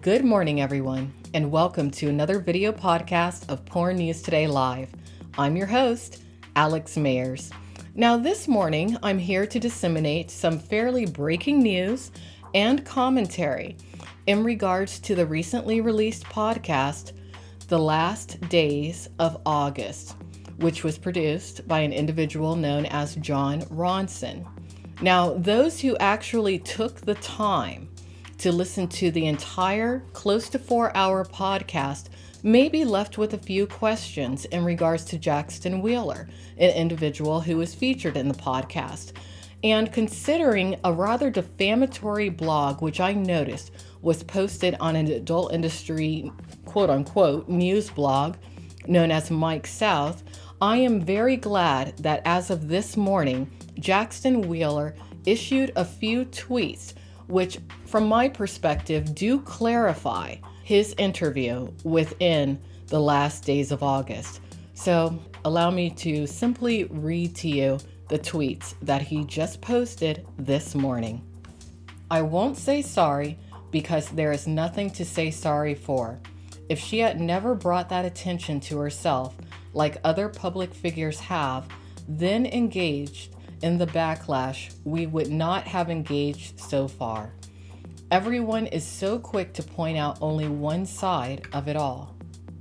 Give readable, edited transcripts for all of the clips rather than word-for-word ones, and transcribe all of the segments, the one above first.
Good morning, everyone, and welcome to another video podcast of Porn News Today Live. I'm your host, Alex Mayers. Now, this morning, I'm here to disseminate some fairly breaking news and commentary in regards to the recently released podcast, The Last Days of August, which was produced by an individual known as Jon Ronson. Now, those who actually took the time to listen to the entire close to 4-hour podcast may be left with a few questions in regards to Jaxton Wheeler, an individual who was featured in the podcast. And considering a rather defamatory blog, which I noticed was posted on an adult industry quote unquote news blog known as Mike South, I am very glad that as of this morning, Jaxton Wheeler issued a few tweets which, from my perspective, do clarify his interview within the last days of August. So allow me to simply read to you the tweets that he just posted this morning. I won't say sorry because there is nothing to say sorry for. If she had never brought that attention to herself like other public figures have, then engaged in the backlash, we would not have engaged so far. Everyone is so quick to point out only one side of it all.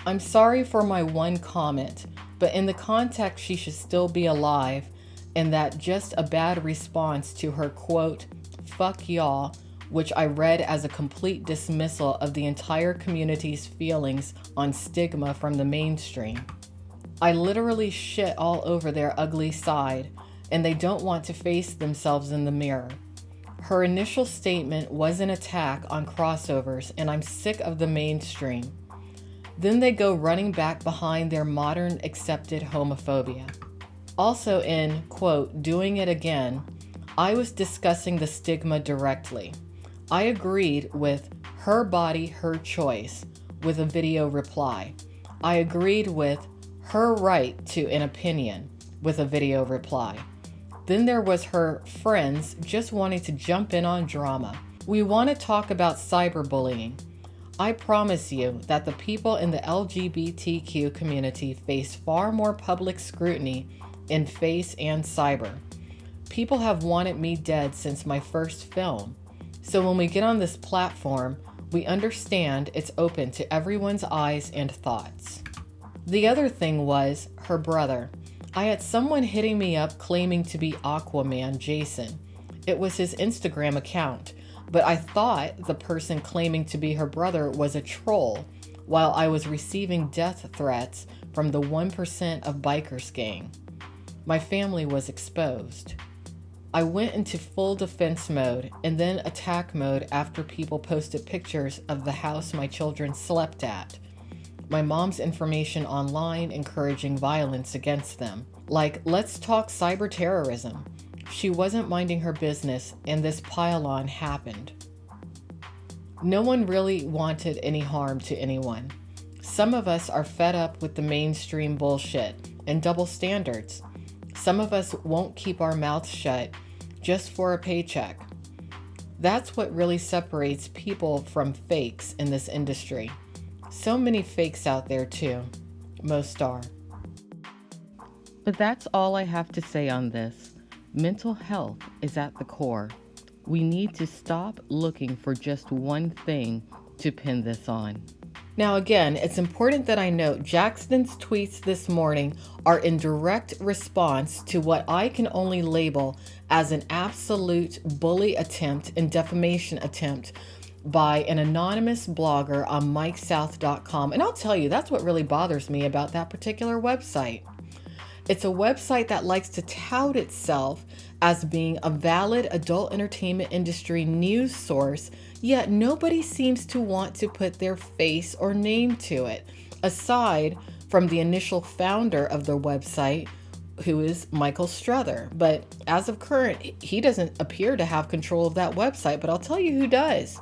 I'm sorry for my one comment, but in the context she should still be alive, and that just a bad response to her quote, "fuck y'all," which I read as a complete dismissal of the entire community's feelings on stigma from the mainstream. I literally shit all over their ugly side, and they don't want to face themselves in the mirror. Her initial statement was an attack on crossovers, and I'm sick of the mainstream. Then they go running back behind their modern accepted homophobia. Also in, quote, "doing it again," I was discussing the stigma directly. I agreed with "her body, her choice" with a video reply. I agreed with "her right to an opinion" with a video reply. Then there was her friends just wanting to jump in on drama. We want to talk about cyberbullying. I promise you that the people in the LGBTQ community face far more public scrutiny in face and cyber. People have wanted me dead since my first film. So when we get on this platform, we understand it's open to everyone's eyes and thoughts. The other thing was her brother. I had someone hitting me up claiming to be Aquaman Jason. It was his Instagram account, but I thought the person claiming to be her brother was a troll while I was receiving death threats from the 1% of bikers gang. My family was exposed. I went into full defense mode and then attack mode after people posted pictures of the house my children slept at. My mom's information online encouraging violence against them. Like, let's talk cyber terrorism. She wasn't minding her business and this pile-on happened. No one really wanted any harm to anyone. Some of us are fed up with the mainstream bullshit and double standards. Some of us won't keep our mouths shut just for a paycheck. That's what really separates people from fakes in this industry. So many fakes out there too. Most are. But that's all I have to say on this. Mental health is at the core. We need to stop looking for just one thing to pin this on. Now again, it's important that I note Jaxton's tweets this morning are in direct response to what I can only label as an absolute bully attempt and defamation attempt by an anonymous blogger on MikeSouth.com. And I'll tell you, that's what really bothers me about that particular website. It's a website that likes to tout itself as being a valid adult entertainment industry news source, yet nobody seems to want to put their face or name to it, aside from the initial founder of the website, who is Michael Struther. But as of current, he doesn't appear to have control of that website, but I'll tell you who does.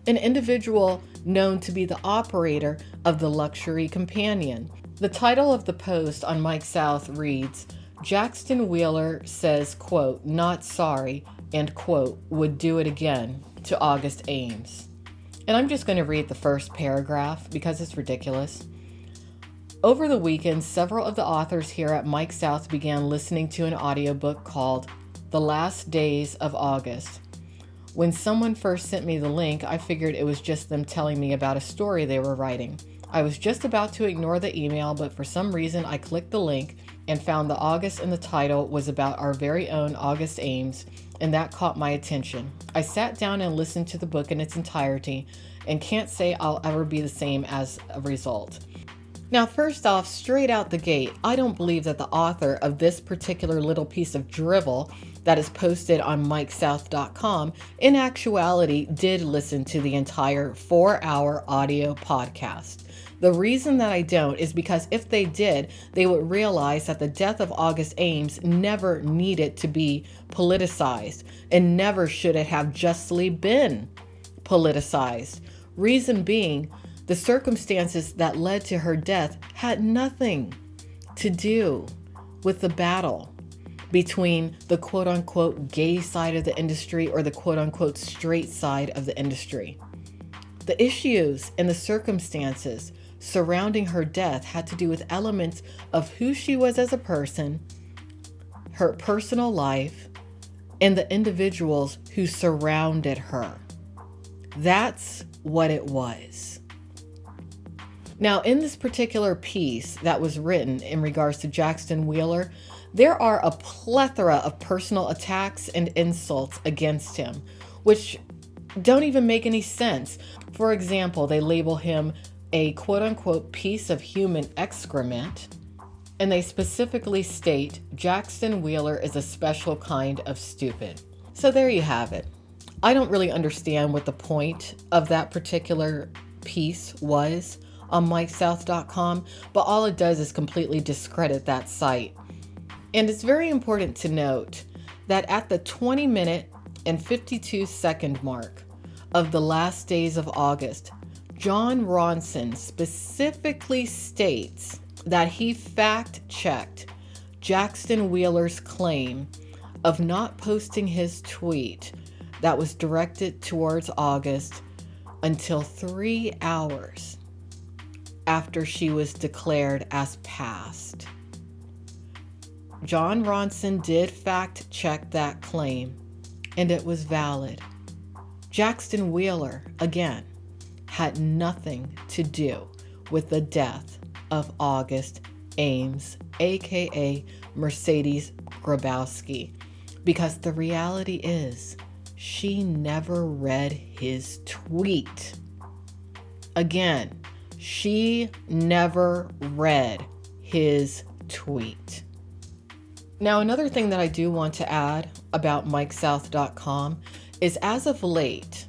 An individual known to be the operator of the Luxury Companion. The title of the post on Mike South reads, "Jaxton Wheeler says, quote, not sorry, and quote, would do it again to August Ames." And I'm just going to read the first paragraph because it's ridiculous. Over the weekend, several of the authors here at Mike South began listening to an audiobook called The Last Days of August. When someone first sent me the link, I figured it was just them telling me about a story they were writing. I was just about to ignore the email, but for some reason I clicked the link and found the August in the title was about our very own August Ames, and that caught my attention. I sat down and listened to the book in its entirety and can't say I'll ever be the same as a result. Now, first off, straight out the gate, I don't believe that the author of this particular little piece of drivel that is posted on mikesouth.com in actuality did listen to the entire 4-hour audio podcast. The reason that I don't is because if they did, they would realize that the death of August Ames never needed to be politicized, and never should it have justly been politicized. Reason being, the circumstances that led to her death had nothing to do with the battle between the quote-unquote gay side of the industry or the quote-unquote straight side of the industry. The issues and the circumstances surrounding her death had to do with elements of who she was as a person, her personal life, and the individuals who surrounded her. That's what it was. Now, in this particular piece that was written in regards to Jaxton Wheeler, there are a plethora of personal attacks and insults against him, which don't even make any sense. For example, they label him a quote-unquote piece of human excrement, and they specifically state Jaxton Wheeler is a special kind of stupid. So there you have it. I don't really understand what the point of that particular piece was on mikesouth.com, but all it does is completely discredit that site. And it's very important to note that at the 20-minute and 52-second mark of The Last Days of August, Jon Ronson specifically states that he fact-checked Jaxton Wheeler's claim of not posting his tweet that was directed towards August until 3 hours after she was declared as passed. Jon Ronson did fact-check that claim, and it was valid. Jaxton Wheeler, again, had nothing to do with the death of August Ames, aka Mercedes Grabowski, because the reality is she never read his tweet. Again, she never read his tweet. Now, another thing that I do want to add about mikesouth.com is as of late,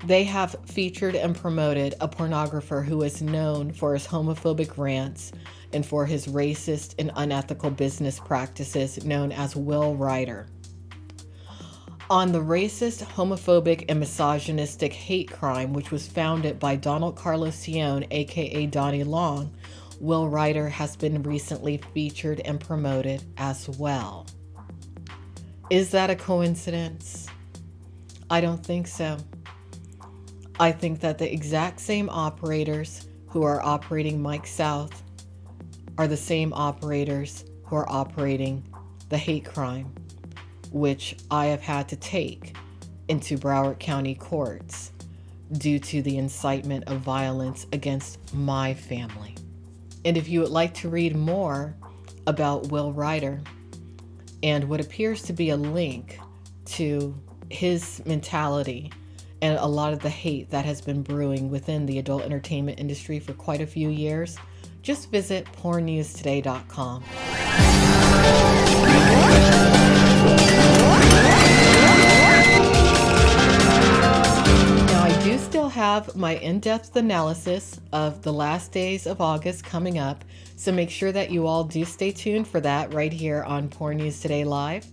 they have featured and promoted a pornographer who is known for his homophobic rants and for his racist and unethical business practices, known as Will Ryder. On the racist, homophobic, and misogynistic hate crime, which was founded by Donald Carlos Sion, aka Donnie Long, Will Ryder has been recently featured and promoted as well. Is that a coincidence? I don't think so. I think that the exact same operators who are operating Mike South are the same operators who are operating the hate crime, which I have had to take into Broward County courts due to the incitement of violence against my family. And if you would like to read more about Will Ryder and what appears to be a link to his mentality and a lot of the hate that has been brewing within the adult entertainment industry for quite a few years, just visit pornnewstoday.com. Now, I do still have my in-depth analysis of The Last Days of August coming up, so make sure that you all do stay tuned for that right here on Porn News Today Live.